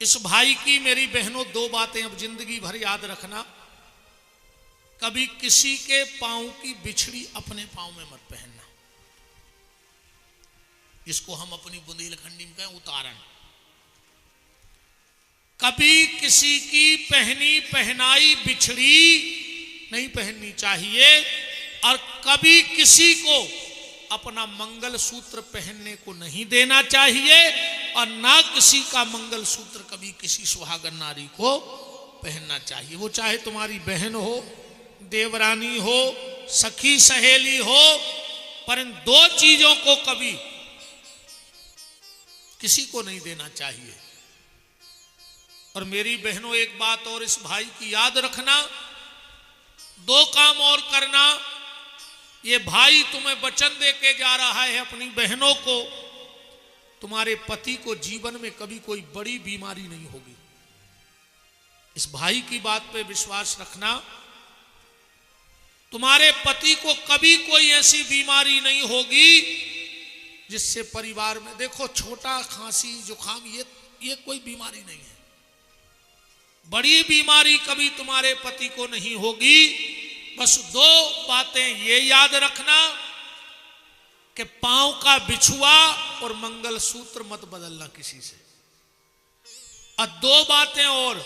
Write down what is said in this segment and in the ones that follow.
इस भाई की मेरी बहनों दो बातें अब जिंदगी भर याद रखना। कभी किसी के पांव की बिछड़ी अपने पांव में मत पहनना, इसको हम अपनी बुंदेलखंडी में कहें उतारण। कभी किसी की पहनी पहनाई बिछड़ी नहीं पहननी चाहिए, और कभी किसी को अपना मंगल सूत्र पहनने को नहीं देना चाहिए, और ना किसी का मंगल सूत्र कभी किसी सुहागन नारी को पहनना चाहिए। वो चाहे तुम्हारी बहन हो, देवरानी हो, सखी सहेली हो, पर इन दो चीजों को कभी किसी को नहीं देना चाहिए। और मेरी बहनों एक बात और इस भाई की याद रखना, दो काम और करना। ये भाई तुम्हें वचन दे के जा रहा है अपनी बहनों को, तुम्हारे पति को जीवन में कभी कोई बड़ी बीमारी नहीं होगी। इस भाई की बात पे विश्वास रखना, तुम्हारे पति को कभी कोई ऐसी बीमारी नहीं होगी जिससे परिवार में, देखो छोटा खांसी जुकाम ये कोई बीमारी नहीं है, बड़ी बीमारी कभी तुम्हारे पति को नहीं होगी। बस दो बातें ये याद रखना कि पांव का बिछुआ और मंगल सूत्र मत बदलना किसी से। और दो बातें और,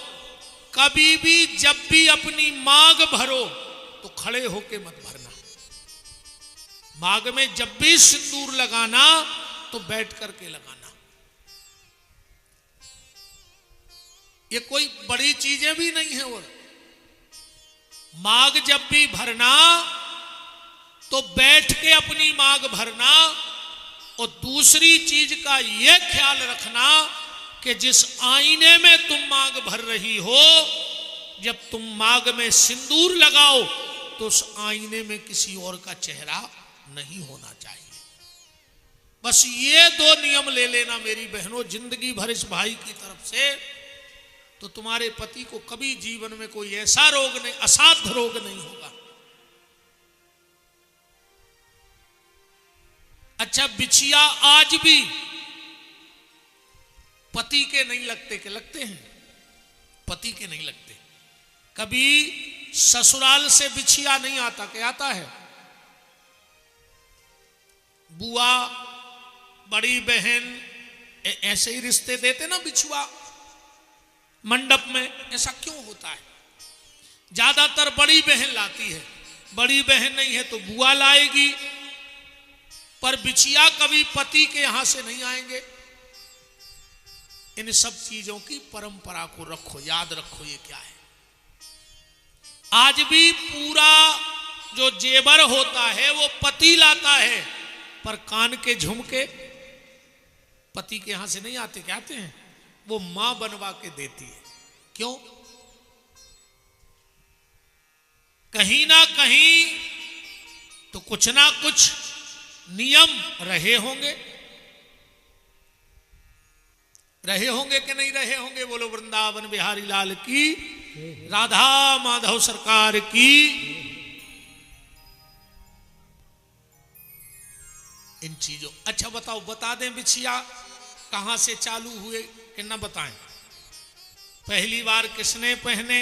कभी भी जब भी अपनी मांग भरो तो खड़े होके मत भरना। मांग में जब भी सिंदूर लगाना तो बैठ करके लगाना। ये कोई बड़ी चीजें भी नहीं है। और मांग जब भी भरना तो बैठ के अपनी मांग भरना। और दूसरी चीज का यह ख्याल रखना कि जिस आईने में तुम मांग भर रही हो, जब तुम मांग में सिंदूर लगाओ तो उस आईने में किसी और का चेहरा नहीं होना चाहिए। बस ये दो नियम ले लेना मेरी बहनों जिंदगी भर इस भाई की तरफ से, तो तुम्हारे पति को कभी जीवन में कोई ऐसा रोग नहीं, असाध्य रोग नहीं होगा। अच्छा, बिछिया आज भी पति के नहीं लगते, के लगते हैं? पति के नहीं लगते। कभी ससुराल से बिछिया नहीं आता, क्या आता है? बुआ, बड़ी बहन ऐसे ही रिश्ते देते ना बिछुआ मंडप में। ऐसा क्यों होता है? ज्यादातर बड़ी बहन लाती है, बड़ी बहन नहीं है तो बुआ लाएगी, पर बिछिया कभी पति के यहां से नहीं आएंगे। इन सब चीजों की परंपरा को रखो, याद रखो ये क्या है। आज भी पूरा जो जेवर होता है वो पति लाता है, पर कान के झुमके पति के यहां से नहीं आते। क्या आते हैं? वो मां बनवा के देती है। क्यों? कहीं ना कहीं तो कुछ ना कुछ नियम रहे होंगे, रहे होंगे कि नहीं रहे होंगे? बोलो वृंदावन बिहारी लाल की, राधा माधव सरकार की। इन चीजों, अच्छा बताओ, बता दें बिछिया कहां से चालू हुए कि ना बताएं? पहली बार किसने पहने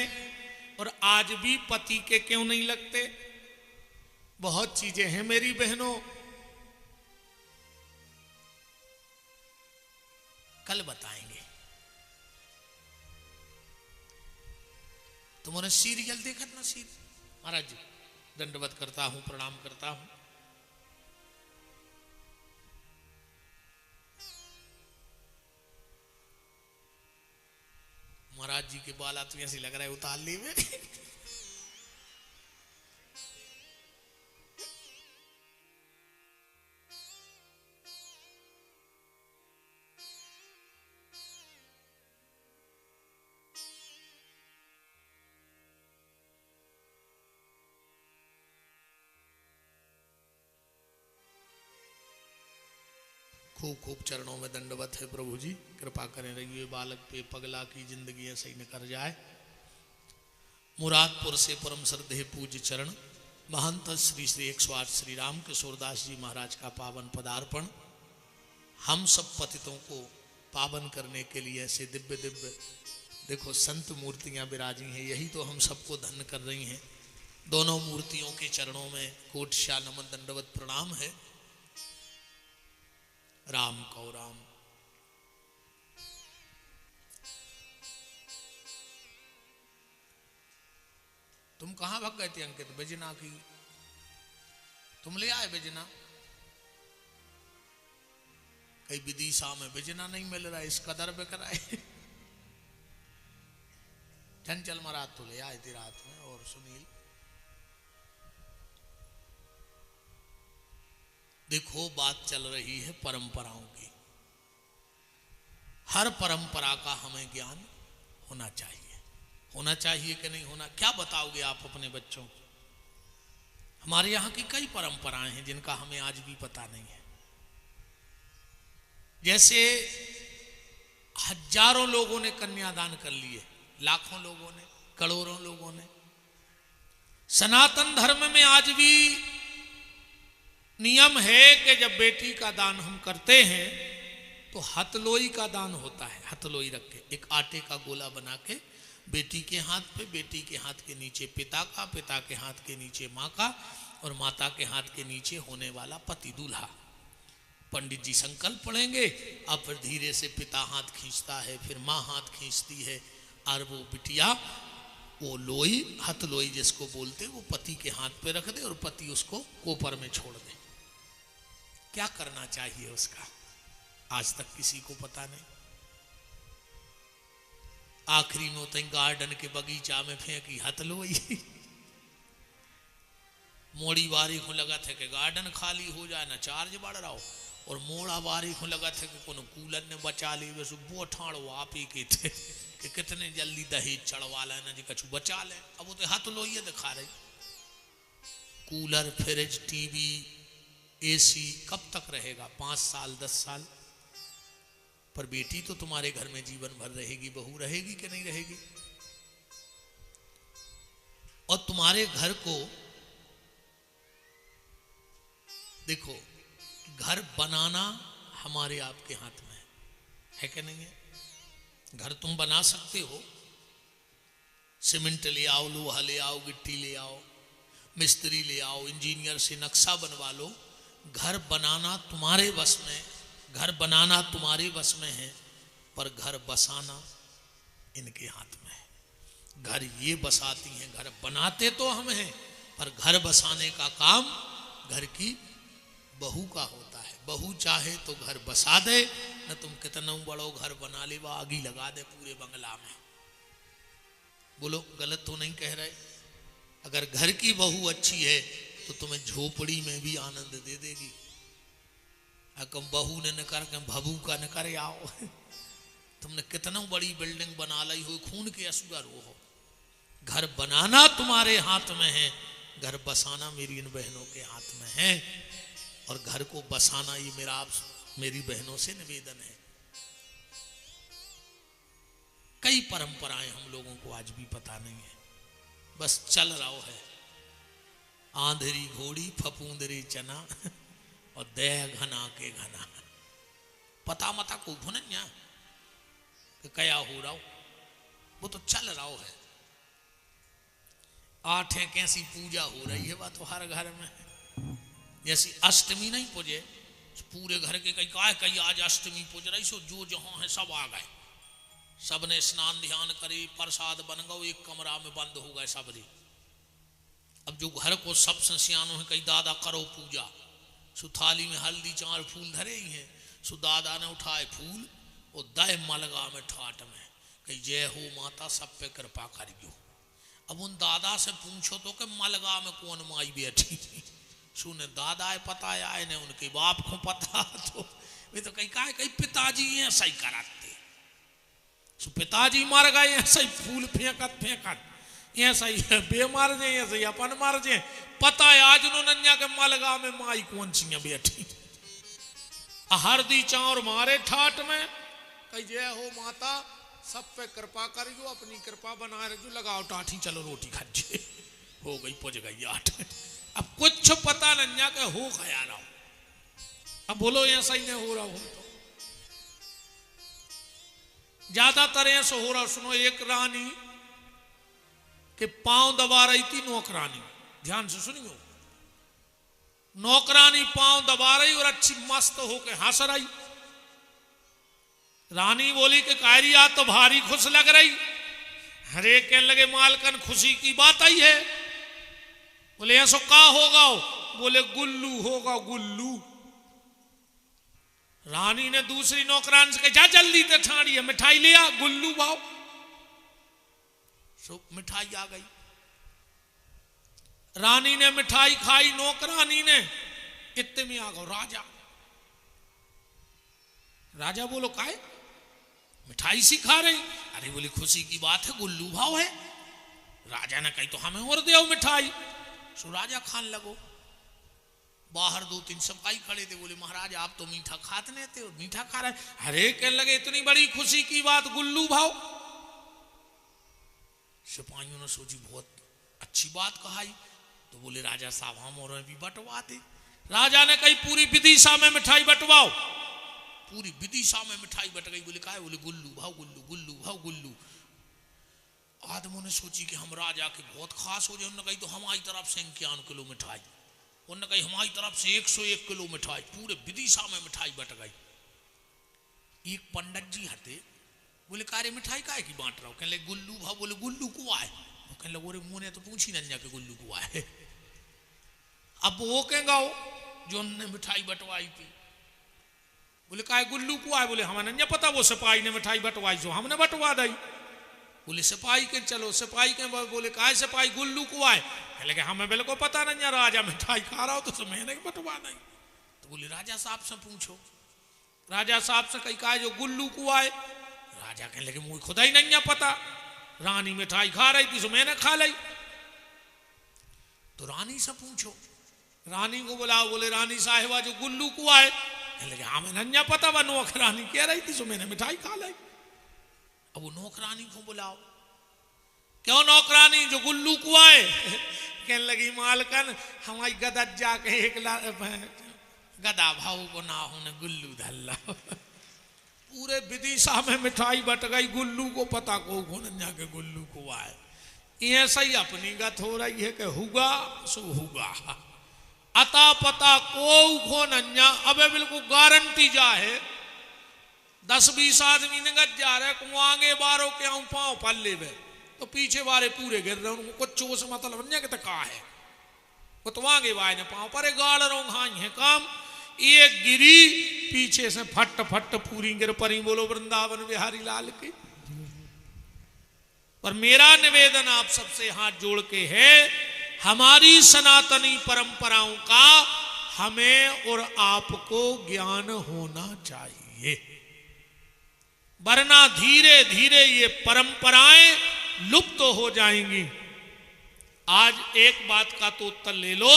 और आज भी पति के क्यों नहीं लगते? बहुत चीजें हैं मेरी बहनों, कल बताएंगे। तुमने सीरियल देखा ना? महाराज जी दंडवत करता हूं, प्रणाम करता हूं। महाराज जी के बाल तो ऐसे लग रहा है उतार ली में। खूब खूब चरणों में दंडवत है प्रभु जी, कृपा करें रहिए बालक पे, पगला की जिंदगी ऐसे ही निकल जाए। मुरादपुर से परम श्रद्धेय पूज्य चरण महंत श्री श्री 108 श्री राम किशोरदास जी महाराज का पावन पदार्पण हम सब पतितों को पावन करने के लिए ऐसे दिव्य दिव्य देखो संत मूर्तियां विराजी हैं। यही तो हम सबको धन्य कर रही हैं। दोनों मूर्तियों के चरणों में कोटि नमन दंडवत प्रणाम है। राम कौ राम। तुम कहां भाग गए थे अंकित? बिजना की तुम ले आए बिजना? कई विदिशा में बिजना नहीं मिल रहा, इस कदर बिक रहा है। चंचल महाराज तो ले आए थे रात में, और सुनील। देखो बात चल रही है परंपराओं की। हर परंपरा का हमें ज्ञान होना चाहिए। होना चाहिए कि नहीं होना? क्या बताओगे आप अपने बच्चों को? हमारे यहाँ की कई परंपराएं हैं जिनका हमें आज भी पता नहीं है। जैसे हजारों लोगों ने कन्यादान कर लिए, लाखों लोगों ने, करोड़ों लोगों ने। सनातन धर्म में आज भी नियम है कि जब बेटी का दान हम करते हैं तो हथलोई का दान होता है। हथलोई रख के एक आटे का गोला बना के बेटी के हाथ पे, बेटी के हाथ के नीचे पिता का, पिता के हाथ के नीचे माँ का, और माता के हाथ के नीचे होने वाला पति दूल्हा। पंडित जी संकल्प पढ़ेंगे, अब फिर धीरे से पिता हाथ खींचता है, फिर माँ हाथ खींचती है, और वो बिटिया वो लोई, हथ लोई जिसको बोलते, वो पति के हाथ पे रख दे और पति उसको कोपर में छोड़ दे। क्या करना चाहिए उसका आज तक किसी को पता नहीं। आखिरी में तो गार्डन के बगीचा में फेंकी हथलोई। मोड़ी बारी को लगा था कि गार्डन खाली हो जाए ना, चार्ज बढ़ रहा हो, और मोड़ा बारी को लगा था कि कोनो कूलर ने बचा ली। वैसे वो ठाणो आप ही के थे कि कितने जल्दी दहेज चढ़वा लेना जी, कछु बचा ले। अब वो तो हथलोई दिखा रही। कूलर, फ्रिज, टीवी, एसी कब तक रहेगा? 5 साल 10 साल। पर बेटी तो तुम्हारे घर में जीवन भर रहेगी। बहू रहेगी कि नहीं रहेगी? और तुम्हारे घर को देखो, घर बनाना हमारे आपके हाथ में है कि नहीं है? घर तुम बना सकते हो। सीमेंट ले आओ, लोहा ले आओ, गिट्टी ले आओ, मिस्त्री ले आओ, इंजीनियर से नक्शा बनवा लो। घर बनाना तुम्हारे बस में, घर बनाना तुम्हारे बस में है, पर घर बसाना इनके हाथ में है। घर ये बसाती हैं, घर बनाते तो हम हैं, पर घर बसाने का काम घर की बहू का होता है। बहू चाहे तो घर बसा दे, न तुम कितना बड़ो घर बना ले, वो आगी लगा दे पूरे बंगला में। बोलो गलत तो नहीं कह रहे? अगर घर की बहू अच्छी है तो तुम्हें झोपड़ी में भी आनंद दे देगी। अगर बहू ने न कर के भभू का न करे आओ, तुमने कितना बड़ी बिल्डिंग बना ली हो, खून के असुगर हो। घर बनाना तुम्हारे हाथ में है, घर बसाना मेरी इन बहनों के हाथ में है। और घर को बसाना ये मेरा आप मेरी बहनों से निवेदन है। कई परंपराएं हम लोगों को आज भी पता नहीं है, बस चल रहा है। आंधरी घोड़ी, फपूंदरी चना, और देह घना के घना। पता मता को भुनन्या कि क्या हो रहा हो, वो तो चल रहा है। 8 कैसी पूजा हो रही है, वह तो हर घर में है। जैसी अष्टमी नहीं पूजे पूरे घर के, कई आज अष्टमी पूज रही सो, जो जहां है सब आ गए, सबने स्नान ध्यान करे, प्रसाद बन गए, एक कमरा में बंद हो गए सबरी। अब जो घर को सबसे सियानो है, कई दादा करो पूजा, सो थाली में हल्दी 4 फूल धरे ही हैं, सो दादा ने उठाए फूल और दय मलगा में ठाट में, कही जय हो माता सब पे कृपा करियो। अब उन दादा से पूछो तो कि मलगा में कौन माई बैठी थी? सुने दादा है पता है ने उनके बाप को पता, तो वे तो कहीं पिताजी हैं सही कराते। सो पिताजी मर गए ऐसा ही फूल फेंकत ऐसा ही बेमार जे, ऐसा ही अपन मार जे। पता है आज उन्होंने के मलगा में माई कौन सी बैठी, हरदी चावर मारे ठाट में, कही जय हो माता सब पे कृपा करियो, अपनी कृपा बनाए रखो, लगाओ टाठी चलो रोटी खाइए। हो गई पुज गई 8। अब कुछ पता नहीं के हो गया रहा। अब बोलो ऐसा ही नहीं हो रहा हो तो ज्यादातर ऐसा हो रहा। सुनो, एक रानी के पांव दबा रही थी नौकरानी, ध्यान से सुनियो। नौकरानी पांव दबा रही और अच्छी मस्त होके हंस रही। रानी बोली कि कायरी आज तो भारी खुश लग रही। हरे कहने लगे मालकन खुशी की बात आई है। बोले ऐसा का होगा? बोले गुल्लू होगा, गुल्लू। रानी ने दूसरी नौकरान से कहा जा जल्दी ते ठाड़ी मिठाई ले आ, गुल्लू भाव। सो मिठाई आ गई। रानी ने मिठाई खाई, नौकरानी ने, इतने में आ गो राजा। राजा बोलो काहे मिठाई सी खा रही? अरे बोली खुशी की बात है, गुल्लू भाव है। राजा ने कही तो हमें और दे मिठाई। सो राजा खान लगो। बाहर दो तीन सिपाही खड़े थे, बोले महाराज आप तो मीठा खाते नहीं थे और मीठा खा रहे। अरे कहने लगे इतनी बड़ी खुशी की बात, गुल्लू भाव। सिपाहियों ने सोची बहुत अच्छी बात कहाई। तो बोले राजा साहब हम और भी बंटवा दे। राजा ने कही पूरी विदिशा में मिठाई बंटवाओ। पूरी विदिशा में मिठाई बट गई। बोले काहे? बोले गुल्लू भाव, गुल्लू, गुल्लू भाव, गुल्लू। आदमों ने सोची कि हम राजा के बहुत खास हो जाए। उन्होंने कही तो हमारी तरफ से 51 किलो मिठाई। उन्होंने कही हमारी तरफ से 101 किलो मिठाई। पूरे विदिशा में मिठाई बट गई। एक पंडित जी हटे, बोले कारे मिठाई काहे की बांट रहा हो? कहने लगे गुल्लू भाव। बोले गुल्लू को आए? कहने लगे अरे मुंह ने तो पूछी नहीं जाके गुल्लू को आए। अब वो कहेगा जो उन्होंने मिठाई बंटवाई थी। बोले काहे गुल्लू को आए? बोले हमें नहीं पता, वो सिपाही ने मिठाई बंटवाई जो हमने बंटवा दी। बोले सिपाही के चलो, सिपाही के बोले काहे सिपाही गुल्लू को आए? कहने लगे हमें बिल्कुल पता नहीं है, राजा मिठाई खा रहा हो तो मैंने बंटवा नहीं। तो बोले राजा साहब से पूछो। राजा साहब से कही काहे जो गुल्लू को आए? राजा कहने लगे मुझे खुदा ही नहीं है पता, रानी मिठाई खा रही थी तो मैंने खा ली। तो रानी से पूछो। रानी को बुलाओ। बोले रानी साहिबा जो गुल्लू को आए? कहने लगे हमें नहीं पता, वह नौकरानी कह रही थी तो मैंने मिठाई खा ली। अब वो नौकरानी को बुलाओ। क्यों नौकरानी जो गुल्लू को आए? कहने लगी मालकन हमारी गदा जाके एक गदा भाव को ना होने गुल्लू धल्ला। पूरे विदिशा में मिठाई बट गई, गुल्लू को पता को जाके गुल्लू को आए। ऐसा ही अपनी गत हो रही है कि हुआ सो हुआ, अता पता को नन्या। अबे बिल्कुल गारंटी जा है 10-20 आदमी निगत जा रहे को आगे बारों के आऊं पांव पल्ले में तो पीछे वाले पूरे गिर रहे। उनको कुछ से मतलब नहीं कि कहा है वो तो आगे वाले ने पांव पर गाड़ रहा हूं है काम। एक गिरी पीछे से फट फट पूरी गिर परी। बोलो वृंदावन बिहारी लाल की। पर मेरा निवेदन आप सबसे हाथ जोड़ के है, हमारी सनातनी परंपराओं का हमें और आपको ज्ञान होना चाहिए, वरना धीरे धीरे ये परंपराएं लुप्त हो जाएंगी। आज एक बात का तो उत्तर ले लो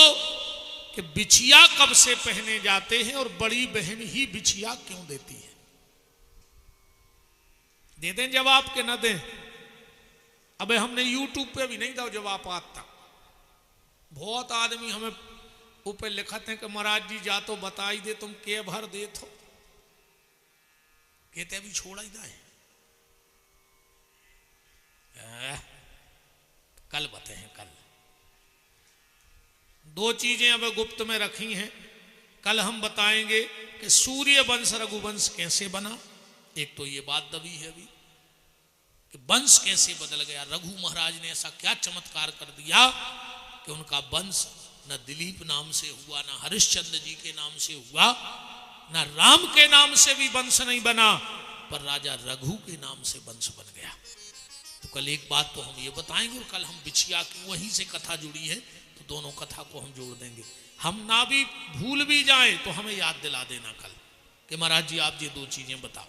कि बिछिया कब से पहने जाते हैं और बड़ी बहन ही बिछिया क्यों देती है? दे दें जवाब के न दें? अबे हमने यूट्यूब पे भी नहीं दो जवाब आज तक। बहुत आदमी हमें ऊपर लिखते हैं कि महाराज जी जा तो बताई दे, तुम के भर दे तो कहते अभी छोड़ा ही दाए कल बताए हैं। कल 2 चीजें अब गुप्त में रखी हैं। कल हम बताएंगे कि सूर्य वंश रघुवंश कैसे बना। एक तो ये बात दबी है अभी कि वंश कैसे बदल गया। रघु महाराज ने ऐसा क्या चमत्कार कर दिया कि उनका वंश न दिलीप नाम से हुआ, न हरिश्चंद्र जी के नाम से हुआ, न राम के नाम से भी वंश नहीं बना, पर राजा रघु के नाम से वंश बन गया। तो कल एक बात तो हम ये बताएंगे और कल हम बिछिया की वहीं से कथा जुड़ी है तो दोनों कथा को हम जोड़ देंगे। हम ना भी भूल भी जाएं तो हमें याद दिला देना कल कि महाराज जी आप ये 2 चीजें बताओ।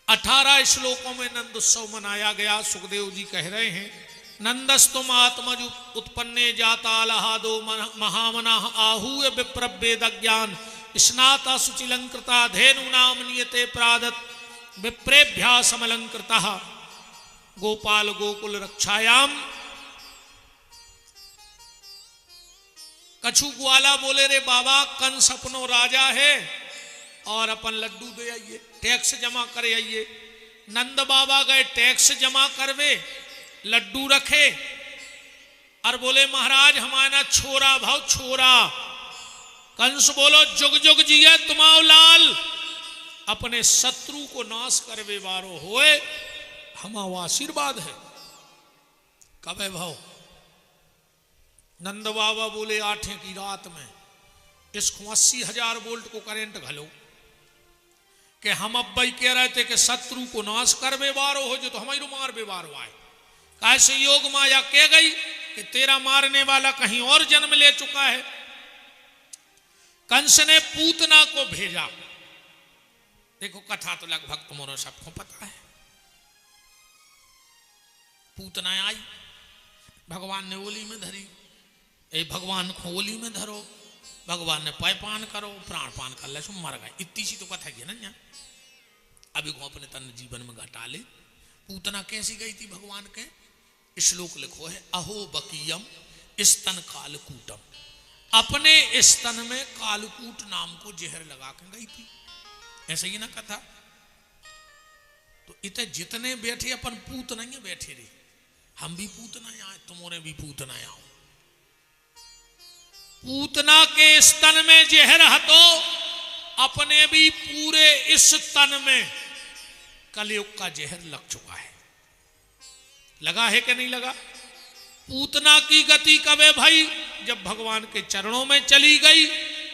18 श्लोकों में नंद उत्सव मनाया गया। सुखदेव जी कह रहे हैं नंदस्तुम आत्मज उत्पन्ने जाता लहादो महामना आहूय विप्रवेद ज्ञान स्नाता सुचिलंकृता धेनु नाम नियते प्रादत विप्रेभ्या समलंकृता गोपाल गोकुल रक्षायाम कछु ग्वाला बोले रे बाबा कंस अपनो राजा है और अपन लड्डू दे आइए, टैक्स जमा करे आइए। नंद बाबा गए टैक्स जमा करवे, लड्डू रखे और बोले महाराज हमारा छोरा भाव छोरा। कंस बोलो जुग जुग जिये तुम्हाओ लाल, अपने शत्रु को नाश करवे बारो होए हमाओ आशीर्वाद है। कबे भाव नंद बाबा बोले 8 की रात में इसको 80,000 वोल्ट को करंट घलो कि हम अब भाई कह रहे थे कि शत्रु को नाश कर बेवारो हो जो तो हमारी मार बेवारो आए। कैसे योग माया कह गई कि तेरा मारने वाला कहीं और जन्म ले चुका है। कंस ने पूतना को भेजा। देखो कथा तो लगभग तुम्हारा सबको पता है। पूतना आई, भगवान ने ओली में धरी, ए भगवान को ओली में धरो, भगवान ने पायपान करो, प्राण पान कर ले, मर गए। इतनी सी तो कथा है ना। अभी को अपने तन जीवन में घटा ले। पूतना कैसी गई थी भगवान के? श्लोक लिखो है, अहो बकीयम स्तन कालकूटम, अपने स्तन में कालकूट नाम को जहर लगा के गई थी। ऐसे ही ना कथा। तो इतने जितने बैठे अपन पूतना ही बैठे रहे, हम भी पूतना आए, तुम्हारे भी पूतना आओ। पूतना के स्तन में जहर हतो, अपने भी पूरे इस तन में कलयुग का जहर लग चुका है। लगा है कि नहीं लगा? पूतना की गति कब है भाई? जब भगवान के चरणों में चली गई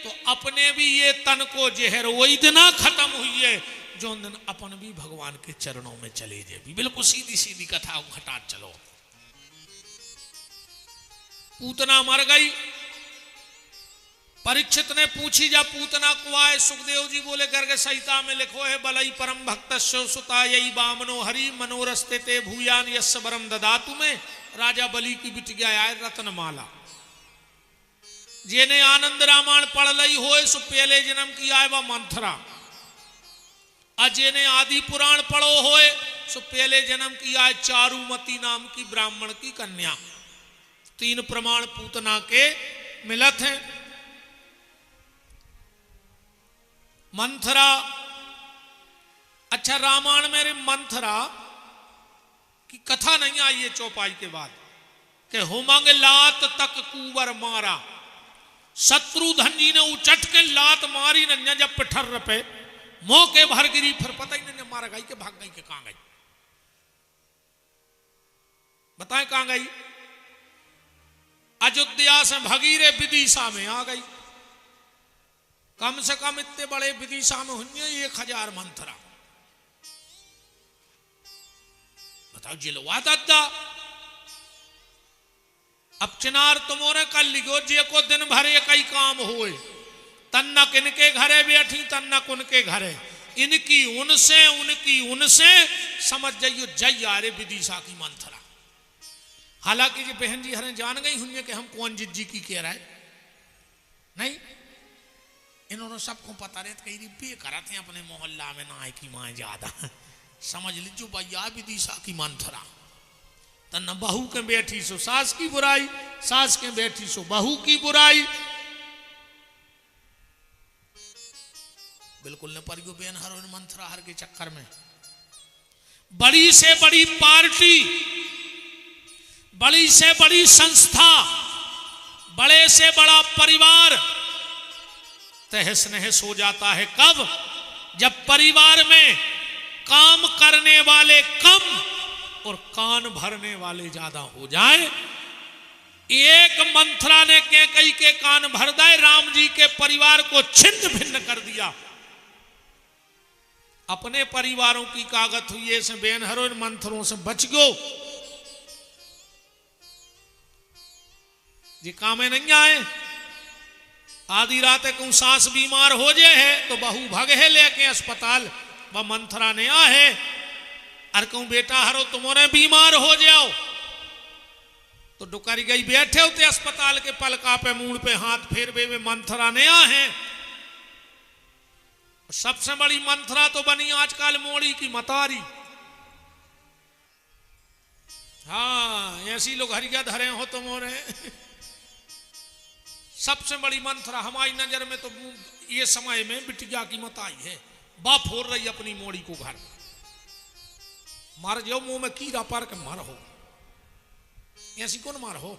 तो अपने भी ये तन को जहर वही दिन खत्म हुई है जो दिन अपन भी भगवान के चरणों में चले जाए। बिल्कुल सीधी सीधी कथा घटा चलो। पूतना मर गई। परीक्षित ने पूछी जा पूतना को आए। सुखदेव जी बोले करके संहिता में लिखो है, बलई परम भक्त सुता यही बामनो हरि मनोरस्ते ते भूयान यस्य वरम ददातु में। राजा बलि की बिटिया आए रत्नमाला, जेने आनंद रामायण पढ़ लई होए सो पहले जन्म की आए वह मंथरा, अजेने आदि पुराण पढ़ो होए सो पहले जन्म की आए चारुमती नाम की ब्राह्मण की कन्या। 3 प्रमाण पूतना के मिलत हैं। मंथरा, अच्छा रामायण में मंथरा की कथा नहीं आई है चौपाई के बाद कि हुमंग लात तक कुंवर मारा। शत्रुधन जी ने उचट के लात मारी न जब पिठर पे मौके भर गिरी, फिर पता ही नहीं मारा गई के भाग गई के कहां गई। बताएं कहां गई? अयोध्या से भगीरे विदिशा में आ गई। कम से कम इतने बड़े विदिशा में हुई 1000 मंथरा। बताओ जिलवा दादा। अब चिनार तुमोरे कर लिखो जे को दिन भर एक ही काम हुए, तन्नक इनके घरे बैठी तन्नक उनके घरे, इनकी उनसे उनकी उनसे समझ जाइयो जय आरे विदिशा की मंथरा। हालांकि जी बहन जी हरें जान गई हुई कि हम कौन जिज्जी की कह रहा है नहीं। इन्होंने सबको पता रहता कहीं रिपे करा थे अपने मोहल्ला में ना की माँ ज्यादा समझ लीजिए भैया विदिशा की मंथरा। तन्ना बहू के बैठी सो सास की बुराई, सास के बैठी सो बहू की बुराई। बिल्कुल न परियो बेन हर मंथरा हर के चक्कर में। बड़ी से बड़ी पार्टी, बड़ी से बड़ी संस्था, बड़े से बड़ा परिवार तहस नहस हो जाता है। कब? जब परिवार में काम करने वाले कम और कान भरने वाले ज्यादा हो जाए। एक मंथरा ने कैकेयी के कान भर दिए, राम जी के परिवार को छिन्न भिन्न कर दिया। अपने परिवारों की कागत हुई ऐसे बेन हरो इन मंथरों से बच गो। जी कामे नहीं आए। आधी रात को सास बीमार हो जाए है तो बहू भागे है लेके अस्पताल, वह मंथरा ने आ है अरे कहूं बेटा हरो तुम्हारे बीमार हो जाओ तो डुकारी गई बैठे होते अस्पताल के पलका पे मूड पे हाथ फेर बे में मंथरा ने आ है। सबसे बड़ी मंथरा तो बनी आजकल मोड़ी की मतारी। हाँ ऐसी लोग हरिया धरे हो तुम्हारे सबसे बड़ी मंथरा हमारी नजर में तो ये समय में बिटिया की मत आई है, बाप फोड़ रही अपनी मोड़ी को घर, मार जाओ मुंह में कीड़ा पार के मर हो, ऐसी कौन मार हो,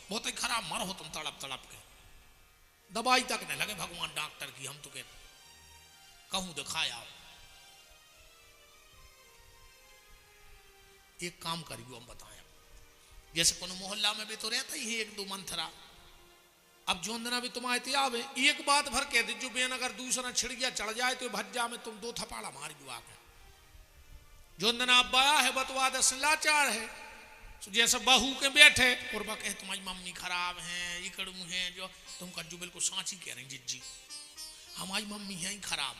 बहुत ही खराब मर हो तुम तड़प तड़प के, दवाई तक नहीं लगे भगवान डॉक्टर की, हम तो कहते कहूं दिखाया। एक काम करियो हम बताया, जैसे कोनो मोहल्ला में भी तो रहता ही है एक दो मंथरा, अब जोंदना भी तुम आए थे आवे, एक बात भर कह दे जो बेन अगर दूसरा छिड़ गया चढ़ जाए तो भज्जा में तुम दो थपाड़ा मार गयो आके। जोंदना अब बया है बतवा दस लाचार है, तो जैसे बहू के बैठे और कहे तुम्हारी मम्मी खराब है इकड़ू है, जो तुम कज्जू बिल्कुल सांची कह रही जिज्जी, हमारी मम्मी है ही खराब,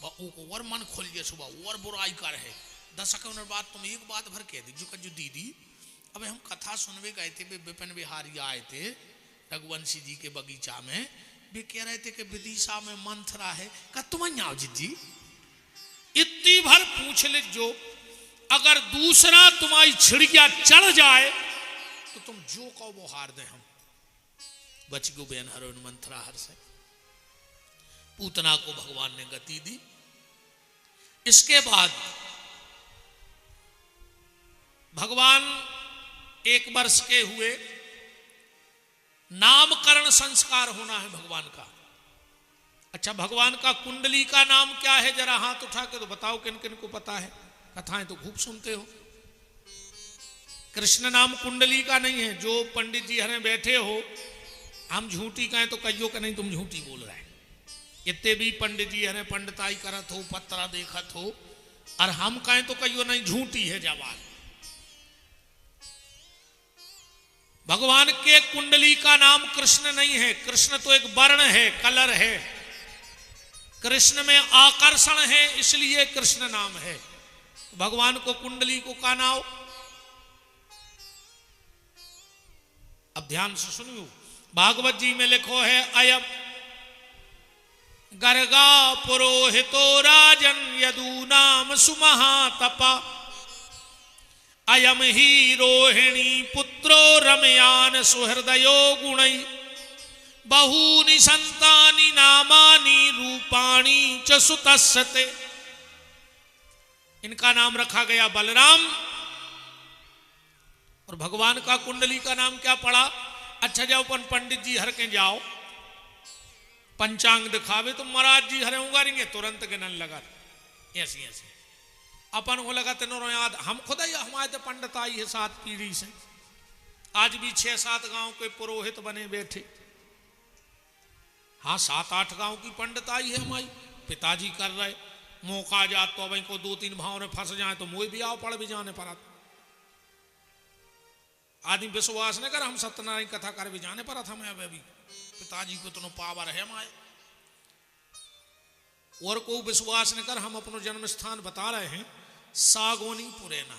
को और मन खोल गया सुबह और बुराई कर है, 10 सेकंड बाद तुम एक बात भर कह दी जो कज्जू दीदी अब हम कथा सुनवे गए थे, विपिन बिहारी आए थे रघुवंशी जी के बगीचा में, वे कह रहे थे कि विदिशा में मंथरा है, का तुम आओ जिज्जी, इतनी भर पूछ ले जो अगर दूसरा तुम्हारी छिड़िया चढ़ जाए तो तुम जो कहो वो हार दे, हम बच गो बेन हर मंथरा हर से। पूतना को भगवान ने गति दी। इसके बाद भगवान 1 वर्ष के हुए, नामकरण संस्कार होना है भगवान का। अच्छा, भगवान का कुंडली का नाम क्या है, जरा हाथ उठा के तो बताओ किन किन को पता है, कथाएं तो खूब सुनते हो। कृष्ण नाम कुंडली का नहीं है, जो पंडित जी हरे बैठे हो हम झूठी कहें तो कहियो का नहीं तुम झूठी बोल रहे हैं, इतने भी पंडित जी हरे पंडिताई करत हो पत्रा देखत हो, और हम कहें तो कहियो नहीं झूठी है जवाब। भगवान के कुंडली का नाम कृष्ण नहीं है, कृष्ण तो एक वर्ण है, कलर है, कृष्ण में आकर्षण है इसलिए कृष्ण नाम है। भगवान को कुंडली को का नाम, अब ध्यान से सुनियो, भागवत जी में लिखो है अयम गर्गा पुरोहितो राजन यदूनाम सुमहातपा अयम ही रोहिणी पुत्रो रमयान सुहृदयो गुणै बहूनि संतानि नामानि रूपाणि च सुतस्सते। इनका नाम रखा गया बलराम, और भगवान का कुंडली का नाम क्या पड़ा। अच्छा, जब अपन पंडित जी हर के जाओ पंचांग दिखावे तो महाराज जी हरे उगारेंगे तुरंत गिनन लगा, ऐसी ऐसी अपन को लगा तेनों याद, हम खुद ही हमारे तो पंडित आई है 7 पीढ़ी से, आज भी 6-7 गांव के पुरोहित बने बैठे, हाँ 7-8 गांव की पंडित आई है हमारी, पिताजी कर रहे, मौका जा तो अब को 2-3 भाव में फंस जाए तो मुझे भी आओ पड़ भी जाने पर आदमी विश्वास न कर, हम सत्यनारायण कथा कर भी जाने पर था, मैं अभी पिताजी को तो पावर है हमारे, और को विश्वास न कर, हम अपना जन्म स्थान बता रहे हैं, सागोनी पुरैना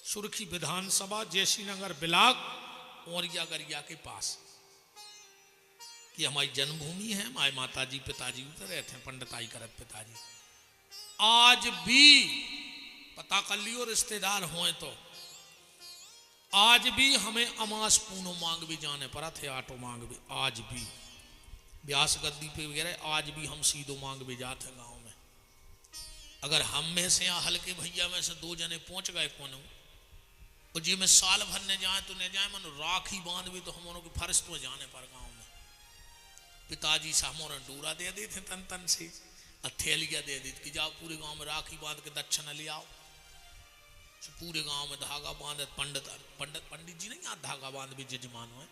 सुर्खी विधानसभा जयसी नगर बिलाग औरिया गरिया के पास, कि हमारी जन्मभूमि है, हमारे माता जी पिताजी उतर रहे थे पंडिताई करत पिताजी। आज भी पता कर लियो रिश्तेदार होए तो, आज भी हमें अमास पूनो मांग भी जाने पड़ा थे, आटो मांग भी, आज भी व्यास गद्दी पे वगैरह आज भी हम सीधो मांग भी जाते हैं गाँव में। अगर हम में से या हल्के भैया में से 2 जने पहुंच गए कोनो, और जी में साल भर ने जाए तो न जाए, मन राखी बांध भी तो हम की फर्श तो जाने पर गाँव में पिताजी से हमारे डोरा दे देते तन तन से, थैलिया दे दी कि जाओ पूरे गांव में राखी बांध के दक्षिणा ले आओ, तो पूरे गांव में धागा बांधे, पंडित जी नहीं धागा बांध भी जजमान हुए,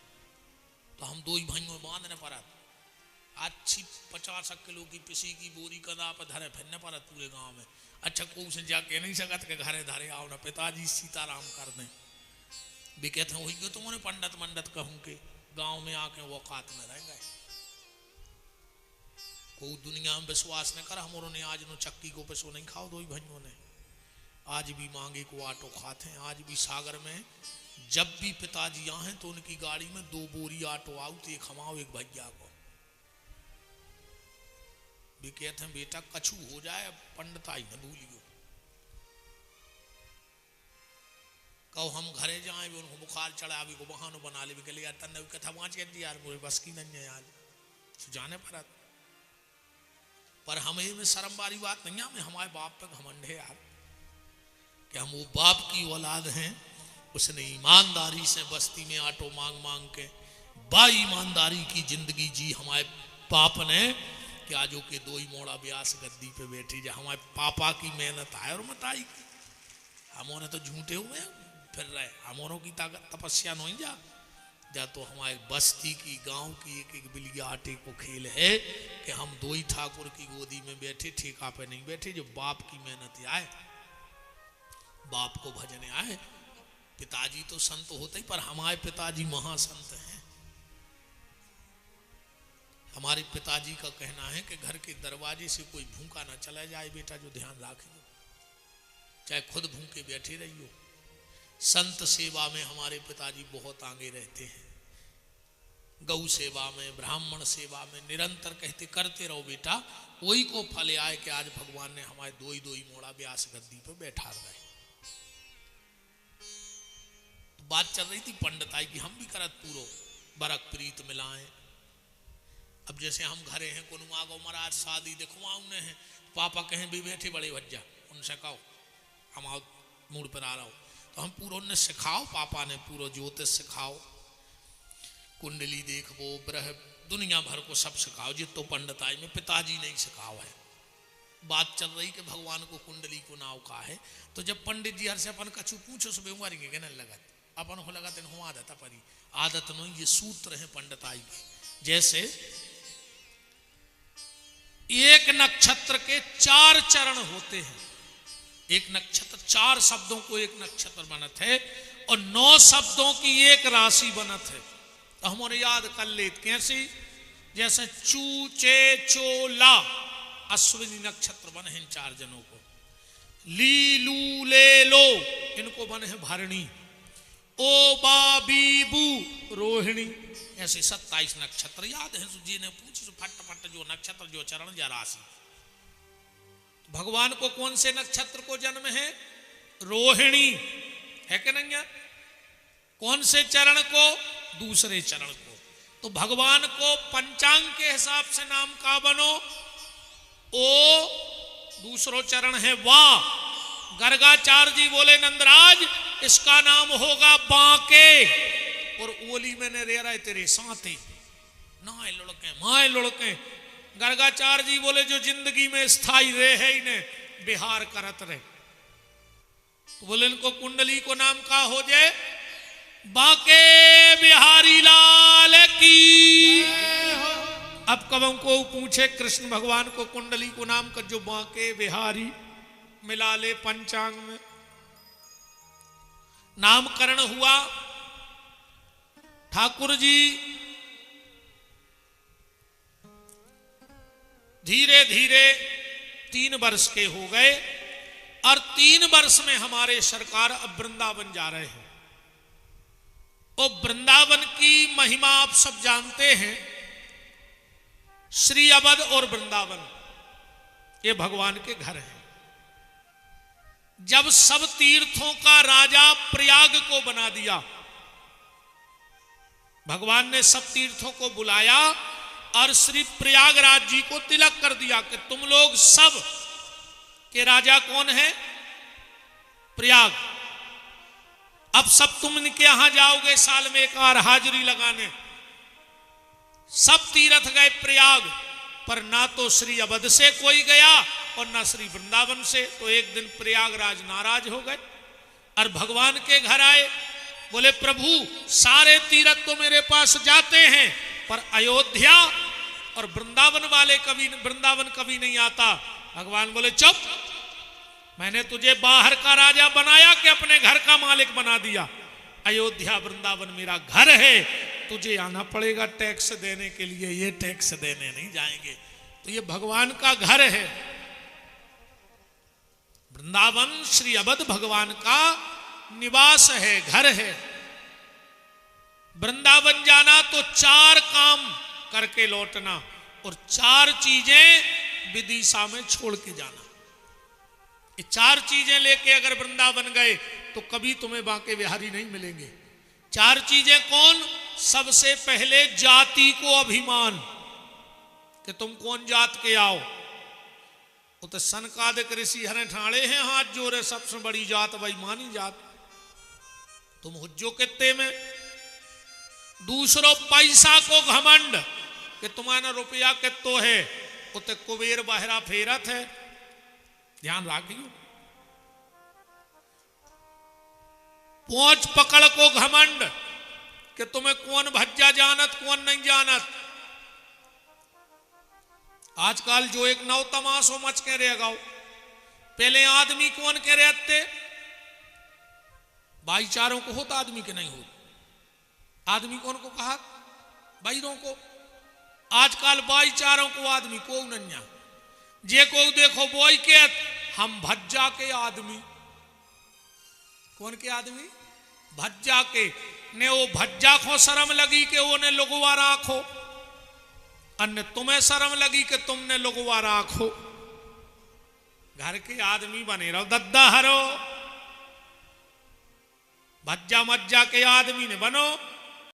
तो हम 2 ही भाइयों में बांधने पड़ा, अच्छी 50 किलो की पिसी की बोरी कदा पर धरे फिरने पड़ा पूरे गांव में। अच्छा, को से जाके नहीं सकत के घरे धरे आओ ना, पिताजी सीताराम कर दें भी कहते हैं, वही तुम्हारे पंडित मंडित कहूँ के गांव में आके वो औकात में रह गए। कोई दुनिया में विश्वास न कर, हमारों ने आज नो चक्की को पैसो नहीं खाओ 2 ही भाइयों ने, आज भी मांगे को आटो खाते हैं। आज भी सागर में जब भी पिताजी आए तो उनकी गाड़ी में 2 बोरी आटो आओ, तो एक हमाओ एक भैया को भी कहते हैं बेटा कछु हो जाए पंडिताई न भूलियो। कहो हम घरे जाए भी उनको बुखार चढ़ा अभी को बहानो बना ले भी यार तन्ने कथा वाँच के यार मुझे बस की नहीं है यार जाने पर हमें में शर्म वाली बात नहीं है, हमें हमारे बाप पे घमंड है यार कि हम वो बाप की औलाद हैं। उसने ईमानदारी से बस्ती में आटो मांग मांग के बा ईमानदारी की जिंदगी जी हमारे बाप ने कि आजो के दो ही मोड़ा ब्यास गद्दी पे बैठी जा हमारे पापा की मेहनत आए और मताई की। हमों तो झूठे हुए फिर रहे, हमों की ताकत तपस्या नहीं जा तो हमारे बस्ती की गांव की एक एक बिलिया आटे को खेल है कि हम दो ही ठाकुर की गोदी में बैठे, ठेका पे नहीं बैठे, जो बाप की मेहनत आए, बाप को भजने आए। पिताजी तो संत होते ही, पर हमारे पिताजी महासंत हैं। हमारे पिताजी का कहना है कि घर के दरवाजे से कोई भूखा ना चला जाए बेटा, जो ध्यान राखियो, चाहे खुद भूखे बैठे रहियो। संत सेवा में हमारे पिताजी बहुत आगे रहते हैं, गौ सेवा में, ब्राह्मण सेवा में निरंतर कहते करते रहो बेटा, वही को फल आए कि आज भगवान ने हमारे दो ही मोड़ा व्यास गद्दी पर बैठा रहे। तो बात चल रही थी पंडिताई की, हम भी करत पूरो बरक प्रीत मिलाएं। अब जैसे हम घरे हैं को मागो महाराज शादी देखवा उन्हें है, पापा कहें भी बैठे बड़े भज्जा, उनसे कहो हम आओ मूड पर आ रहा हो, तो हम पूरा उन्हें सिखाओ, पापा ने पूरा ज्योतिष सिखाओ, कुंडली देखो, ब्रह दुनिया भर को सब सिखाओ, जित तो पंडिताई में पिताजी नहीं सिखाओ है। बात चल रही कि भगवान को कुंडली को नाव का है, तो जब पंडित जी हर से अपन कछु पूछो सुबह उमारेंगे कहने लगत अपन को लगत हो आदत परी आदत नहीं, ये सूत्र है पंडिताई के। जैसे एक नक्षत्र के 4 चरण होते हैं, एक नक्षत्र 4 शब्दों को एक नक्षत्र बनत है और 9 शब्दों की एक राशि बनत है। तो हमारे याद कर लेते कैसी, जैसे चू चे चो ला अश्विनी नक्षत्र बने हैं 4 जनों को, ली लू ले लो इनको बने हैं भरणी, ओ बा बी बू रोहिणी, ऐसे 27 नक्षत्र याद है। जी ने पूछी फट फट जो नक्षत्र जो चरण या राशि। भगवान को कौन से नक्षत्र को जन्म है? रोहिणी है कि नहीं है? कौन से चरण को? दूसरे चरण को। तो भगवान को पंचांग के हिसाब से नाम का बनो, ओ दूसरो चरण है वाह। गर्गाचार्य जी बोले नंदराज इसका नाम होगा बांके, और ओली मैंने रे रहे तेरे साथी ना लुड़के माए लुड़के। गर्गाचार्य जी बोले जो जिंदगी में स्थाई रहे है इन्हें बिहार करत रहे, तो बोले इनको कुंडली को नाम का हो जाए बांके बिहारी लाल की। अब कब को पूछे कृष्ण भगवान को कुंडली को नाम कर जो बांके बिहारी मिला ले पंचांग में नामकरण हुआ। ठाकुर जी धीरे धीरे 3 वर्ष के हो गए और 3 वर्ष में हमारे सरकार अब वृंदावन जा रहे हैं। और वृंदावन की महिमा आप सब जानते हैं, श्री अवध और वृंदावन ये भगवान के घर हैं। जब सब तीर्थों का राजा प्रयाग को बना दिया, भगवान ने सब तीर्थों को बुलाया और श्री प्रयागराज जी को तिलक कर दिया कि तुम लोग सब के राजा कौन है? प्रयाग। अब सब तुम इनके यहां जाओगे साल में एक बार हाजिरी लगाने। सब तीर्थ गए प्रयाग, पर ना तो श्री अवध से कोई गया और ना श्री वृंदावन से। तो एक दिन प्रयागराज नाराज हो गए और भगवान के घर आए, बोले प्रभु सारे तीर्थ तो मेरे पास जाते हैं पर अयोध्या और वृंदावन वाले वृंदावन कभी नहीं आता। भगवान बोले चुप, मैंने तुझे बाहर का राजा बनाया कि अपने घर का मालिक बना दिया? अयोध्या वृंदावन मेरा घर है, तुझे आना पड़ेगा टैक्स देने के लिए, ये टैक्स देने नहीं जाएंगे। तो ये भगवान का घर है वृंदावन, श्री अवध भगवान का निवास है, घर है। वृंदावन जाना तो 4 काम करके लौटना और 4 चीजें विदिशा में छोड़ के जाना। ये 4 चीजें लेके अगर वृंदावन गए तो कभी तुम्हें बांके बिहारी नहीं मिलेंगे। चार चीजें कौन? सबसे पहले जाति को अभिमान, कि तुम कौन जात के आओ। वो तो सनकादिक ऋषि हरे ठाणे हैं हाथ जोड़े, सबसे बड़ी जात भाई मानी जात, तुम हुज्जो कित्ते में। दूसरो पैसा को घमंड, कि तुम्हारा रुपया कितो है, उते कुबेर बहरा फेरत है, ध्यान रखियो। पोंछ पकड़ को घमंड, कि तुम्हें कौन भज्जा जानत कौन नहीं जानत। आजकल जो एक नौ तमाशो मच के रह गाओ, पहले आदमी कौन के रहते, भाईचारों को होता आदमी के नहीं हो। आदमी कौन को कहा? भाईरों को। आजकल भाईचारों को आदमी को नन्या, जे को देखो बोई के हम भज्जा के आदमी। कौन के आदमी? भज्जा के। ने वो भज्जा को शर्म लगी कि वो ने लोगवा राखो, अन्य तुम्हें शर्म लगी कि तुमने लोगवा राखो। घर के आदमी बने रहो दद्दा हरो, भज्जा मज्जा के आदमी ने बनो।